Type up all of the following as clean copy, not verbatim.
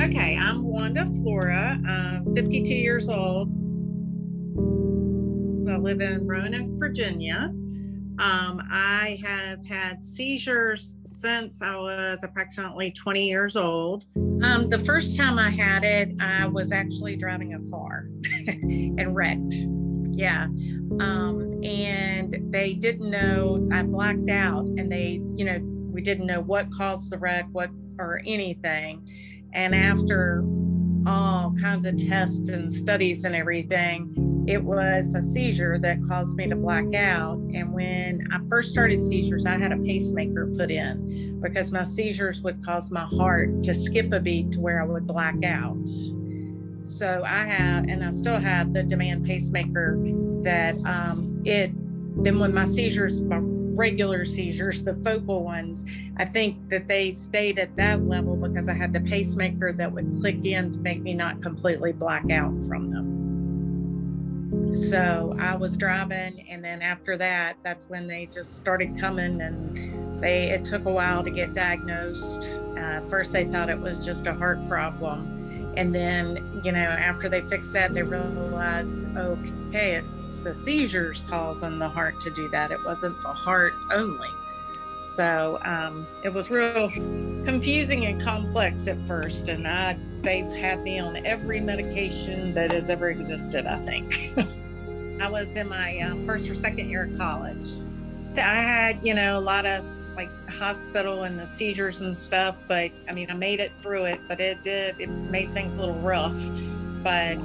Okay, I'm Wanda Flora. I'm 52 years old. I live in Roanoke, Virginia. I have had seizures since I was approximately 20 years old. The first time I had it, I was actually driving a car and wrecked. Yeah. And they didn't know I blacked out, and we didn't know what caused the wreck, or anything. And after all kinds of tests and studies and everything, it was a seizure that caused me to black out. And when I first started seizures, I had a pacemaker put in because my seizures would cause my heart to skip a beat to where I would black out. So and I still have the demand pacemaker that then when my regular seizures, the focal ones, I think that they stayed at that level because I had the pacemaker that would click in to make me not completely black out from them. So I was driving, and then after that, that's when they just started coming, and it took a while to get diagnosed. First, they thought it was just a heart problem. And then, after they fixed that, they realized, okay, it's the seizures causing the heart to do that. It wasn't the heart only. So it was real confusing and complex at first. And they've had me on every medication that has ever existed, I think. I was in my first or second year of college. I had, a lot of like hospital and the seizures and stuff, but I mean, I made it through it, but it made things a little rough. But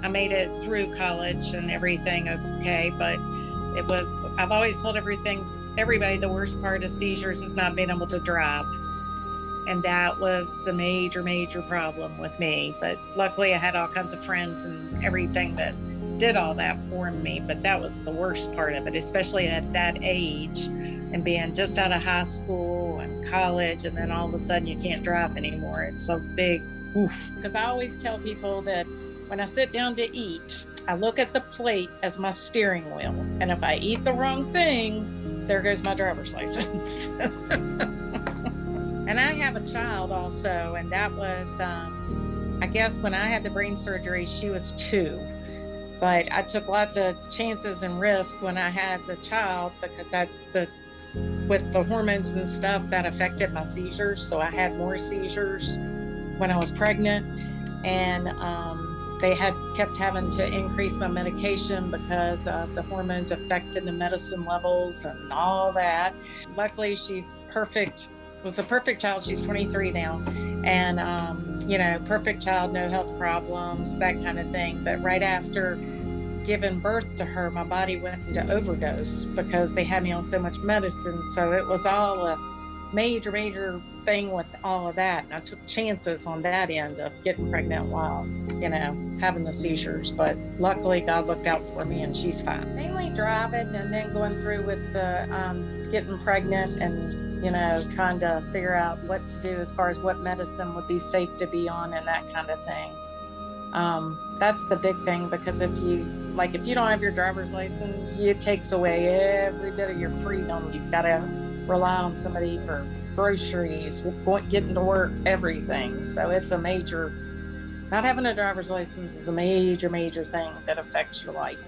I made it through college and everything okay. But I've always told everybody the worst part of seizures is not being able to drive. And that was the major, major problem with me. But luckily I had all kinds of friends and everything that did all that for me. But that was the worst part of it, especially at that age and being just out of high school and college. And then all of a sudden you can't drive anymore. It's a big oof. Because I always tell people that when I sit down to eat, I look at the plate as my steering wheel. And if I eat the wrong things, there goes my driver's license. And I have a child also, and that was, I guess when I had the brain surgery, she was 2. But I took lots of chances and risks when I had the child because with the hormones and stuff, that affected my seizures. So I had more seizures when I was pregnant, and they had kept having to increase my medication because of the hormones affecting the medicine levels and all that. Luckily, she's perfect. Was a perfect child. She's 23 now, and perfect child, no health problems, that kind of thing. But right after giving birth to her, my body went into overdose because they had me on so much medicine. So it was all a major, major thing with all of that. And I took chances on that end of getting pregnant while, having the seizures. But luckily God looked out for me and she's fine. Mainly driving and then going through with the getting pregnant and, trying to figure out what to do as far as what medicine would be safe to be on and that kind of thing. That's the big thing, because if you don't have your driver's license, it takes away every bit of your freedom. You've got to rely on somebody for groceries, getting to work, everything. So it's not having a driver's license is a major, major thing that affects your life.